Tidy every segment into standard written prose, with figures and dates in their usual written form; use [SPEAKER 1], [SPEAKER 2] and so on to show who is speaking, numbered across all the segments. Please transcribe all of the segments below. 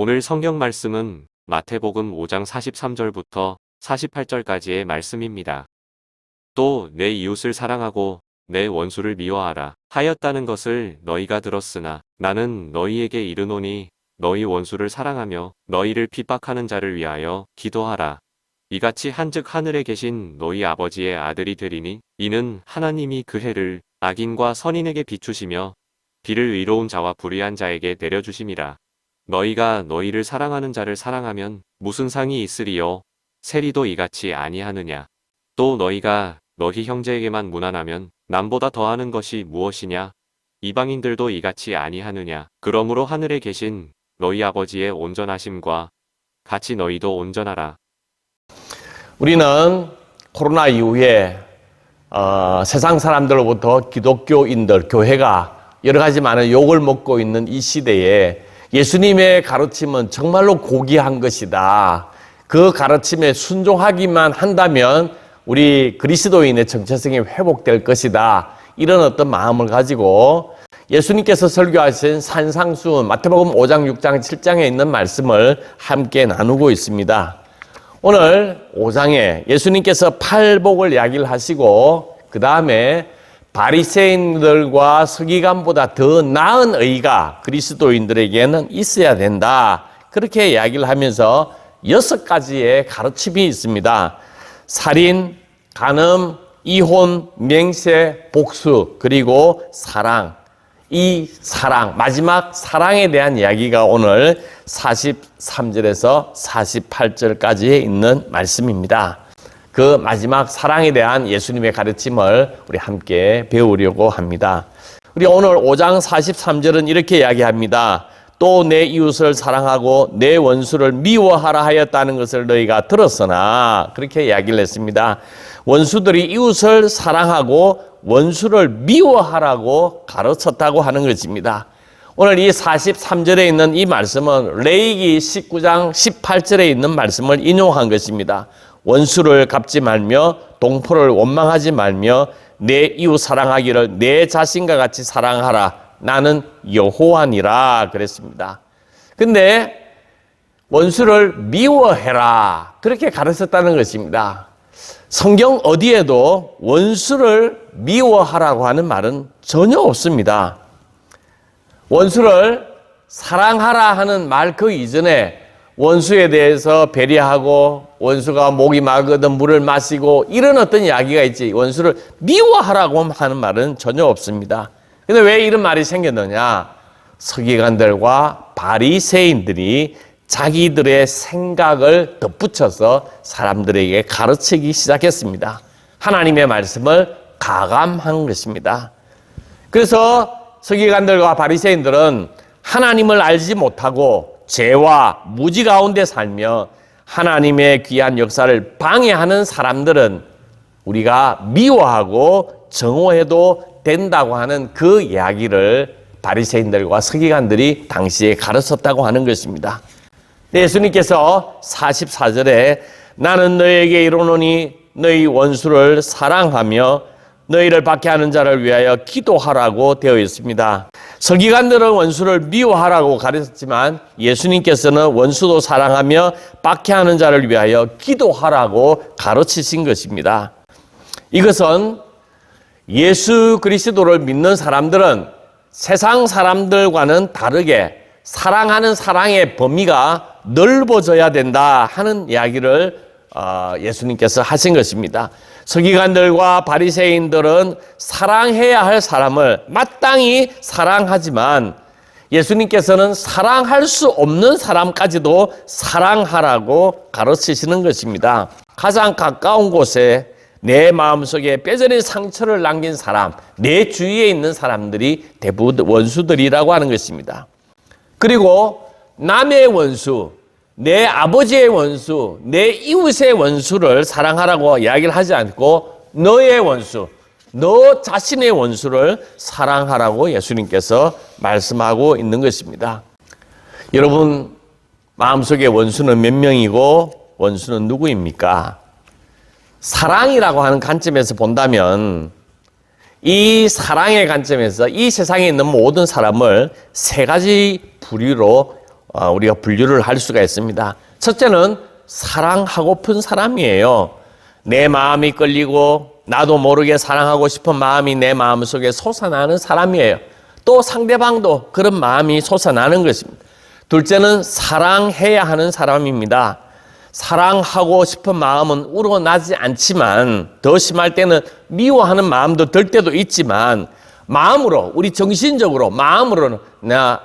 [SPEAKER 1] 오늘 성경 말씀은 마태복음 5장 43절부터 48절까지의 말씀입니다. 또 내 이웃을 사랑하고 내 원수를 미워하라 하였다는 것을 너희가 들었으나 나는 너희에게 이르노니 너희 원수를 사랑하며 너희를 핍박하는 자를 위하여 기도하라. 이같이 한즉 하늘에 계신 너희 아버지의 아들이 되리니 이는 하나님이 그 해를 악인과 선인에게 비추시며 비를 의로운 자와 불의한 자에게 내려주심이라. 너희가 너희를 사랑하는 자를 사랑하면 무슨 상이 있으리요? 세리도 이같이 아니하느냐? 또 너희가 너희 형제에게만 무난하면 남보다 더하는 것이 무엇이냐? 이방인들도 이같이 아니하느냐? 그러므로 하늘에 계신 너희 아버지의 온전하심과 같이 너희도 온전하라.
[SPEAKER 2] 우리는 코로나 이후에 세상 사람들로부터 기독교인들, 교회가 여러 가지 많은 욕을 먹고 있는 이 시대에 예수님의 가르침은 정말로 고귀한 것이다. 그 가르침에 순종하기만 한다면 우리 그리스도인의 정체성이 회복될 것이다. 이런 어떤 마음을 가지고 예수님께서 설교하신 산상수훈 마태복음 5장, 6장, 7장에 있는 말씀을 함께 나누고 있습니다. 오늘 5장에 예수님께서 팔복을 이야기를 하시고 그 다음에 바리새인들과 서기관보다 더 나은 의가 그리스도인들에게는 있어야 된다. 그렇게 이야기를 하면서 6가지의 가르침이 있습니다. 살인, 간음, 이혼, 맹세, 복수, 그리고 사랑. 이 사랑, 마지막 사랑에 대한 이야기가 오늘 43절에서 48절까지에 있는 말씀입니다. 그 마지막 사랑에 대한 예수님의 가르침을 우리 함께 배우려고 합니다. 우리 오늘 5장 43절은 이렇게 이야기합니다. 또 내 이웃을 사랑하고 내 원수를 미워하라 하였다는 것을 너희가 들었으나, 그렇게 이야기를 했습니다. 원수들이 이웃을 사랑하고 원수를 미워하라고 가르쳤다고 하는 것입니다. 오늘 이 43절에 있는 이 말씀은 레위기 19장 18절에 있는 말씀을 인용한 것입니다. 원수를 갚지 말며 동포를 원망하지 말며 내 이웃 사랑하기를 내 자신과 같이 사랑하라. 나는 여호와니라 그랬습니다. 근데 원수를 미워해라 그렇게 가르쳤다는 것입니다. 성경 어디에도 원수를 미워하라고 하는 말은 전혀 없습니다. 원수를 사랑하라 하는 말 그 이전에 원수에 대해서 배려하고 원수가 목이 마르거든 물을 마시고 이런 어떤 이야기가 있지, 원수를 미워하라고 하는 말은 전혀 없습니다. 근데 왜 이런 말이 생겼느냐? 서기관들과 바리새인들이 자기들의 생각을 덧붙여서 사람들에게 가르치기 시작했습니다. 하나님의 말씀을 가감한 것입니다. 그래서 서기관들과 바리새인들은 하나님을 알지 못하고 죄와 무지 가운데 살며 하나님의 귀한 역사를 방해하는 사람들은 우리가 미워하고 정오해도 된다고 하는 그 이야기를 바리새인들과 서기관들이 당시에 가르쳤다고 하는 것입니다. 예수님께서 44절에 나는 너희에게 이르노니 너희 원수를 사랑하며 너희를 박해하는 자를 위하여 기도하라고 되어 있습니다. 서기관들은 원수를 미워하라고 가르쳤지만 예수님께서는 원수도 사랑하며 박해하는 자를 위하여 기도하라고 가르치신 것입니다. 이것은 예수 그리스도를 믿는 사람들은 세상 사람들과는 다르게 사랑하는 사랑의 범위가 넓어져야 된다 하는 이야기를 예수님께서 하신 것입니다. 서기관들과 바리새인들은 사랑해야 할 사람을 마땅히 사랑하지만 예수님께서는 사랑할 수 없는 사람까지도 사랑하라고 가르치시는 것입니다. 가장 가까운 곳에 내 마음속에 뼈저린 상처를 남긴 사람, 내 주위에 있는 사람들이 대부분 원수들이라고 하는 것입니다. 그리고 남의 원수, 내 아버지의 원수, 내 이웃의 원수를 사랑하라고 이야기를 하지 않고 너의 원수, 너 자신의 원수를 사랑하라고 예수님께서 말씀하고 있는 것입니다. 여러분 마음속에 원수는 몇 명이고 원수는 누구입니까? 사랑이라고 하는 관점에서 본다면 이 사랑의 관점에서 이 세상에 있는 모든 사람을 세 가지 부류로 우리가 분류를 할 수가 있습니다. 첫째는 사랑하고픈 사람이에요. 내 마음이 끌리고 나도 모르게 사랑하고 싶은 마음이 내 마음속에 솟아나는 사람이에요. 또 상대방도 그런 마음이 솟아나는 것입니다. 둘째는 사랑해야 하는 사람입니다. 사랑하고 싶은 마음은 우러나지 않지만 더 심할 때는 미워하는 마음도 들 때도 있지만 마음으로 우리 정신적으로 마음으로는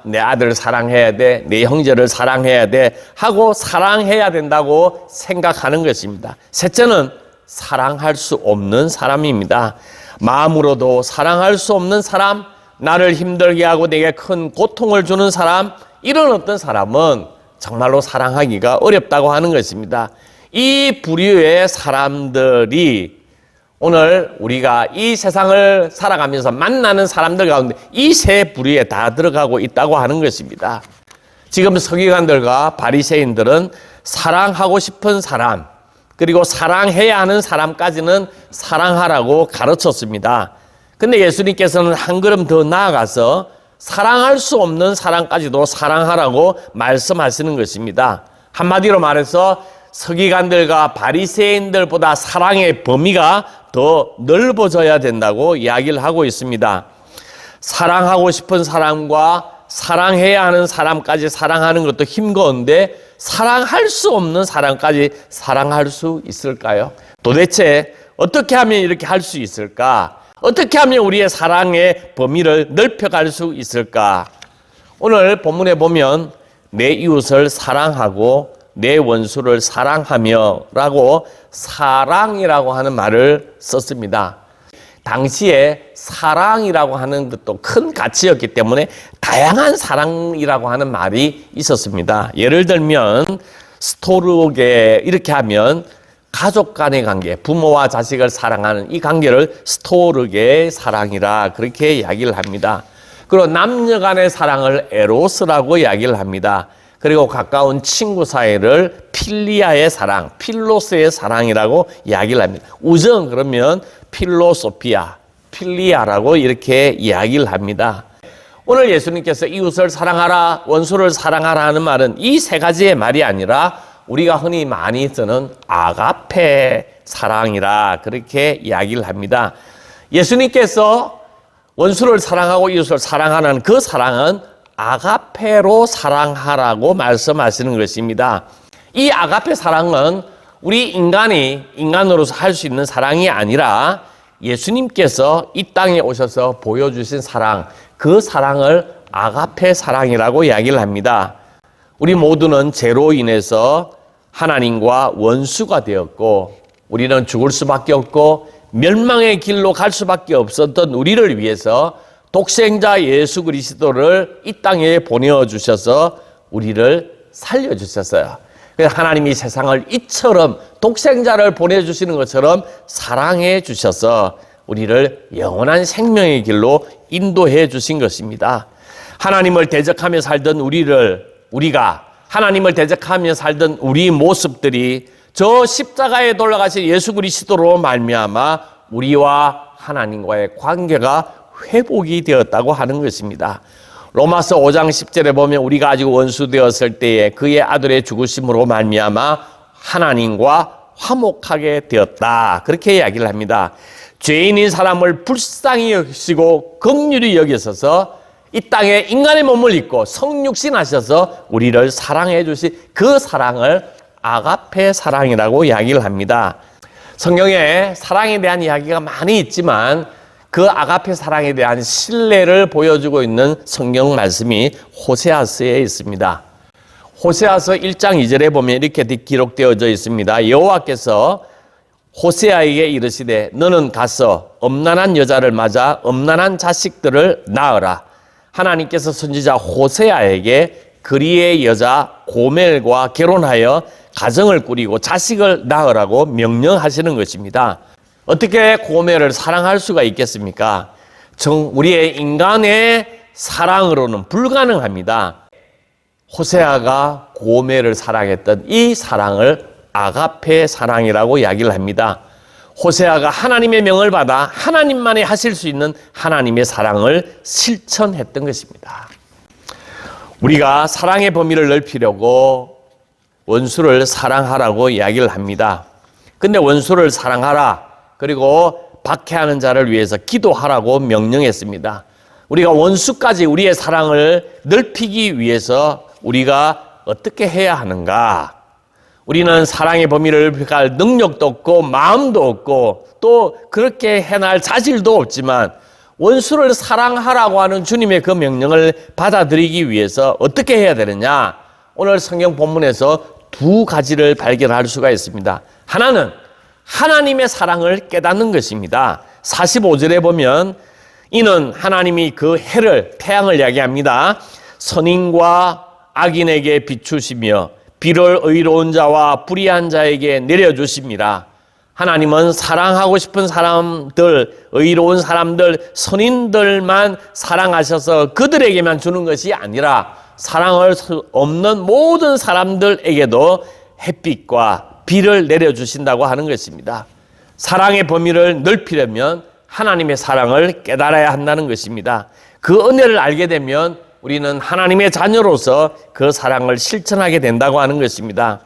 [SPEAKER 2] 내 아들을 사랑해야 돼, 내 형제를 사랑해야 돼 하고 사랑해야 된다고 생각하는 것입니다. 셋째는 사랑할 수 없는 사람입니다. 마음으로도 사랑할 수 없는 사람, 나를 힘들게 하고 내게 큰 고통을 주는 사람, 이런 어떤 사람은 정말로 사랑하기가 어렵다고 하는 것입니다. 이 부류의 사람들이 오늘 우리가 이 세상을 살아가면서 만나는 사람들 가운데 이 세 부류에 다 들어가고 있다고 하는 것입니다. 지금 서기관들과 바리새인들은 사랑하고 싶은 사람, 그리고 사랑해야 하는 사람까지는 사랑하라고 가르쳤습니다. 근데 예수님께서는 한 걸음 더 나아가서 사랑할 수 없는 사람까지도 사랑하라고 말씀하시는 것입니다. 한마디로 말해서 서기관들과 바리새인들보다 사랑의 범위가 더 넓어져야 된다고 이야기를 하고 있습니다. 사랑하고 싶은 사람과 사랑해야 하는 사람까지 사랑하는 것도 힘겨운데 사랑할 수 없는 사람까지 사랑할 수 있을까요? 도대체 어떻게 하면 이렇게 할 수 있을까? 어떻게 하면 우리의 사랑의 범위를 넓혀갈 수 있을까? 오늘 본문에 보면 내 이웃을 사랑하고 내 원수를 사랑하며 라고 사랑이라고 하는 말을 썼습니다. 당시에 사랑이라고 하는 것도 큰 가치였기 때문에 다양한 사랑이라고 하는 말이 있었습니다. 예를 들면 스토르게 이렇게 하면 가족 간의 관계, 부모와 자식을 사랑하는 이 관계를 스토르게 사랑이라 그렇게 이야기를 합니다. 그리고 남녀 간의 사랑을 에로스라고 이야기를 합니다. 그리고 가까운 친구 사이를 필리아의 사랑, 필로스의 사랑이라고 이야기를 합니다. 우정 그러면 필로소피아, 필리아라고 이렇게 이야기를 합니다. 오늘 예수님께서 이웃을 사랑하라, 원수를 사랑하라 하는 말은 이 세 가지의 말이 아니라 우리가 흔히 많이 쓰는 아가페 사랑이라 그렇게 이야기를 합니다. 예수님께서 원수를 사랑하고 이웃을 사랑하는 그 사랑은 아가페로 사랑하라고 말씀하시는 것입니다. 이 아가페 사랑은 우리 인간이 인간으로서 할 수 있는 사랑이 아니라 예수님께서 이 땅에 오셔서 보여주신 사랑, 그 사랑을 아가페 사랑이라고 이야기를 합니다. 우리 모두는 죄로 인해서 하나님과 원수가 되었고 우리는 죽을 수밖에 없고 멸망의 길로 갈 수밖에 없었던 우리를 위해서 독생자 예수 그리스도를 이 땅에 보내주셔서 우리를 살려주셨어요. 그래서 하나님이 세상을 이처럼 독생자를 보내주시는 것처럼 사랑해 주셔서 우리를 영원한 생명의 길로 인도해 주신 것입니다. 하나님을 대적하며 살던 우리가 하나님을 대적하며 살던 우리 모습들이 저 십자가에 돌아가신 예수 그리스도로 말미암아 우리와 하나님과의 관계가 회복이 되었다고 하는 것입니다. 로마서 5장 10절에 보면 우리가 아직 원수 되었을 때에 그의 아들의 죽으심으로 말미암아 하나님과 화목하게 되었다. 그렇게 이야기를 합니다. 죄인인 사람을 불쌍히 여기시고 긍휼히 여기셔서 이 땅에 인간의 몸을 입고 성육신 하셔서 우리를 사랑해 주신 그 사랑을 아가페 사랑이라고 이야기를 합니다. 성경에 사랑에 대한 이야기가 많이 있지만 그 아가페 사랑에 대한 신뢰를 보여주고 있는 성경 말씀이 호세아서에 있습니다. 호세아서 1장 2절에 보면 이렇게 기록되어져 있습니다. 여호와께서 호세아에게 이르시되 너는 가서 엄난한 여자를 맞아 엄난한 자식들을 낳으라. 하나님께서 선지자 호세아에게 그리의 여자 고멜과 결혼하여 가정을 꾸리고 자식을 낳으라고 명령하시는 것입니다. 어떻게 고멜을 사랑할 수가 있겠습니까? 우리의 인간의 사랑으로는 불가능합니다. 호세아가 고멜을 사랑했던 이 사랑을 아가페 사랑이라고 이야기를 합니다. 호세아가 하나님의 명을 받아 하나님만이 하실 수 있는 하나님의 사랑을 실천했던 것입니다. 우리가 사랑의 범위를 넓히려고 원수를 사랑하라고 이야기를 합니다. 근데 원수를 사랑하라, 그리고 박해하는 자를 위해서 기도하라고 명령했습니다. 우리가 원수까지 우리의 사랑을 넓히기 위해서 우리가 어떻게 해야 하는가? 우리는 사랑의 범위를 넓힐 능력도 없고 마음도 없고 또 그렇게 해낼 자질도 없지만 원수를 사랑하라고 하는 주님의 그 명령을 받아들이기 위해서 어떻게 해야 되느냐? 오늘 성경 본문에서 두 가지를 발견할 수가 있습니다. 하나는 하나님의 사랑을 깨닫는 것입니다. 45절에 보면 이는 하나님이 그 해를, 태양을 이야기합니다. 선인과 악인에게 비추시며 비를 의로운 자와 불의한 자에게 내려주십니다. 하나님은 사랑하고 싶은 사람들, 의로운 사람들, 선인들만 사랑하셔서 그들에게만 주는 것이 아니라 사랑할 수 없는 모든 사람들에게도 햇빛과 비를 내려주신다고 하는 것입니다. 사랑의 범위를 넓히려면 하나님의 사랑을 깨달아야 한다는 것입니다. 그 은혜를 알게 되면 우리는 하나님의 자녀로서 그 사랑을 실천하게 된다고 하는 것입니다.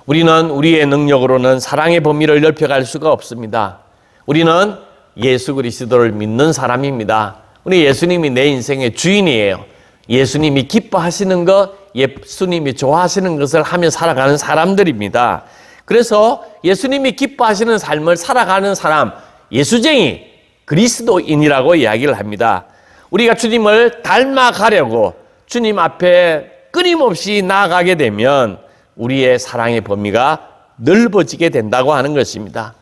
[SPEAKER 2] 우리는 우리의 능력으로는 사랑의 범위를 넓혀갈 수가 없습니다. 우리는 예수 그리스도를 믿는 사람입니다. 우리 예수님이 내 인생의 주인이에요. 예수님이 기뻐하시는 것, 예수님이 좋아하시는 것을 하며 살아가는 사람들입니다. 그래서 예수님이 기뻐하시는 삶을 살아가는 사람, 예수쟁이, 그리스도인이라고 이야기를 합니다. 우리가 주님을 닮아가려고 주님 앞에 끊임없이 나아가게 되면 우리의 사랑의 범위가 넓어지게 된다고 하는 것입니다.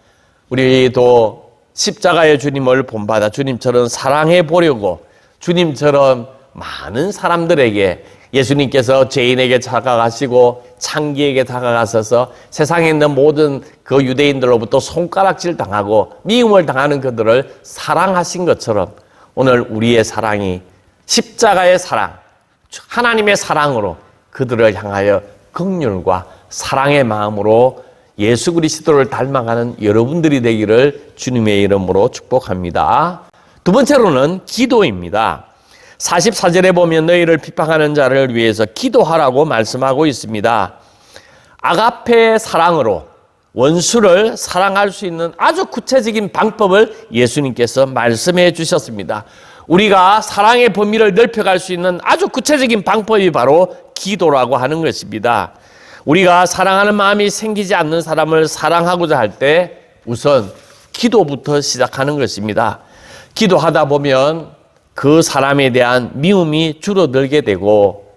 [SPEAKER 2] 우리도 십자가의 주님을 본받아 주님처럼 사랑해 보려고 주님처럼 많은 사람들에게 예수님께서 죄인에게 다가가시고 창기에게 다가가셔서 세상에 있는 모든 그 유대인들로부터 손가락질 당하고 미움을 당하는 그들을 사랑하신 것처럼 오늘 우리의 사랑이 십자가의 사랑, 하나님의 사랑으로 그들을 향하여 긍휼과 사랑의 마음으로 예수 그리스도를 닮아가는 여러분들이 되기를 주님의 이름으로 축복합니다. 두 번째로는 기도입니다. 44절에 보면 너희를 비판하는 자를 위해서 기도하라고 말씀하고 있습니다. 아가페의 사랑으로 원수를 사랑할 수 있는 아주 구체적인 방법을 예수님께서 말씀해 주셨습니다. 우리가 사랑의 범위를 넓혀갈 수 있는 아주 구체적인 방법이 바로 기도라고 하는 것입니다. 우리가 사랑하는 마음이 생기지 않는 사람을 사랑하고자 할 때 우선 기도부터 시작하는 것입니다. 기도하다 보면 그 사람에 대한 미움이 줄어들게 되고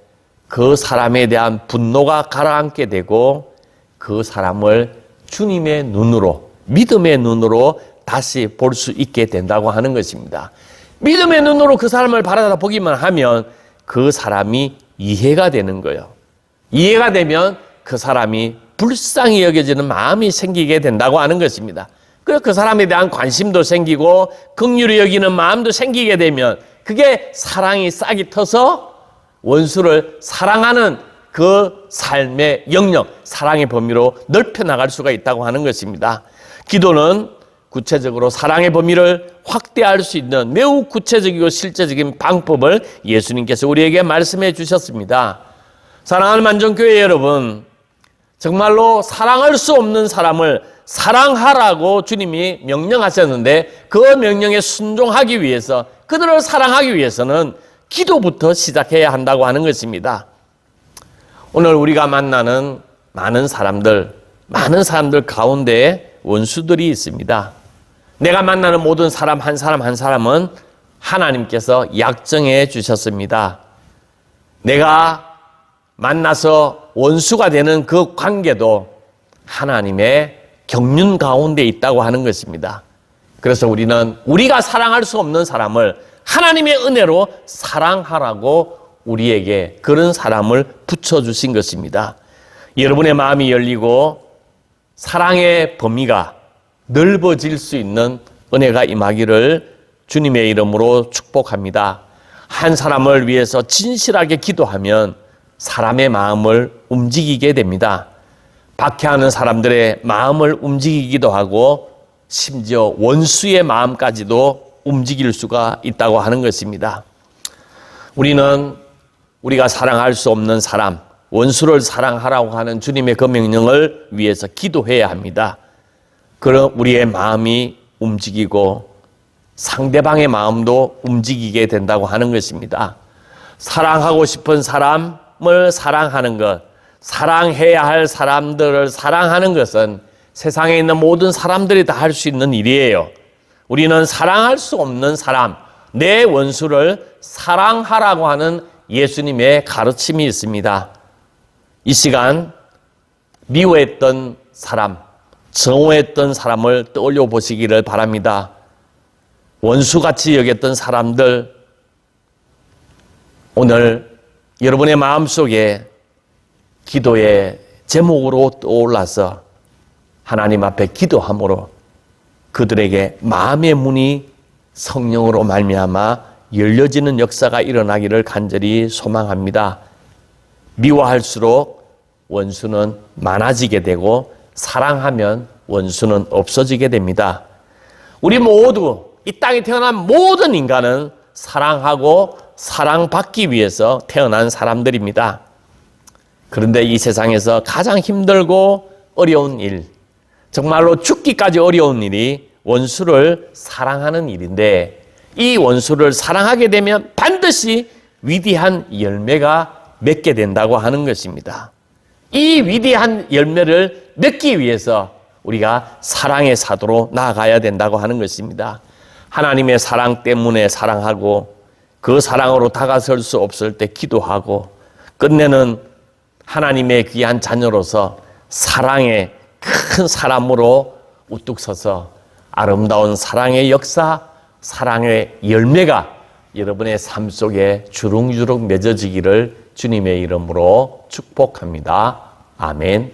[SPEAKER 2] 그 사람에 대한 분노가 가라앉게 되고 그 사람을 주님의 눈으로, 믿음의 눈으로 다시 볼 수 있게 된다고 하는 것입니다. 믿음의 눈으로 그 사람을 바라보기만 하면 그 사람이 이해가 되는 거예요. 이해가 되면 그 사람이 불쌍히 여겨지는 마음이 생기게 된다고 하는 것입니다. 그래서 그 사람에 대한 관심도 생기고 긍휼히 여기는 마음도 생기게 되면 그게 사랑이 싹이 터서 원수를 사랑하는 그 삶의 영역, 사랑의 범위로 넓혀나갈 수가 있다고 하는 것입니다. 기도는 구체적으로 사랑의 범위를 확대할 수 있는 매우 구체적이고 실제적인 방법을 예수님께서 우리에게 말씀해 주셨습니다. 사랑하는 만정교회 여러분, 정말로 사랑할 수 없는 사람을 사랑하라고 주님이 명령하셨는데 그 명령에 순종하기 위해서, 그들을 사랑하기 위해서는 기도부터 시작해야 한다고 하는 것입니다. 오늘 우리가 만나는 많은 사람들 가운데 원수들이 있습니다. 내가 만나는 모든 사람 한 사람은 하나님께서 약정해 주셨습니다. 내가 만나서 원수가 되는 그 관계도 하나님의 경륜 가운데 있다고 하는 것입니다. 그래서 우리는 우리가 사랑할 수 없는 사람을 하나님의 은혜로 사랑하라고 우리에게 그런 사람을 붙여주신 것입니다. 여러분의 마음이 열리고 사랑의 범위가 넓어질 수 있는 은혜가 임하기를 주님의 이름으로 축복합니다. 한 사람을 위해서 진실하게 기도하면 사람의 마음을 움직이게 됩니다. 박해하는 사람들의 마음을 움직이기도 하고 심지어 원수의 마음까지도 움직일 수가 있다고 하는 것입니다. 우리는 우리가 사랑할 수 없는 사람, 원수를 사랑하라고 하는 주님의 그 명령을 위해서 기도해야 합니다. 그럼 우리의 마음이 움직이고 상대방의 마음도 움직이게 된다고 하는 것입니다. 사랑하고 싶은 사람을 사랑하는 것, 사랑해야 할 사람들을 사랑하는 것은 세상에 있는 모든 사람들이 다 할 수 있는 일이에요. 우리는 사랑할 수 없는 사람, 내 원수를 사랑하라고 하는 예수님의 가르침이 있습니다. 이 시간 미워했던 사람, 정오했던 사람을 떠올려 보시기를 바랍니다. 원수같이 여겼던 사람들, 오늘 여러분의 마음속에 기도의 제목으로 떠올라서 하나님 앞에 기도함으로 그들에게 마음의 문이 성령으로 말미암아 열려지는 역사가 일어나기를 간절히 소망합니다. 미워할수록 원수는 많아지게 되고 사랑하면 원수는 없어지게 됩니다. 우리 모두 이 땅에 태어난 모든 인간은 사랑하고 사랑받기 위해서 태어난 사람들입니다. 그런데 이 세상에서 가장 힘들고 어려운 일, 정말로 죽기까지 어려운 일이 원수를 사랑하는 일인데, 이 원수를 사랑하게 되면 반드시 위대한 열매가 맺게 된다고 하는 것입니다. 이 위대한 열매를 맺기 위해서 우리가 사랑의 사도로 나아가야 된다고 하는 것입니다. 하나님의 사랑 때문에 사랑하고 그 사랑으로 다가설 수 없을 때 기도하고 끝내는 하나님의 귀한 자녀로서 사랑의 큰 사람으로 우뚝 서서 아름다운 사랑의 역사, 사랑의 열매가 여러분의 삶 속에 주룩주룩 맺어지기를 주님의 이름으로 축복합니다. 아멘.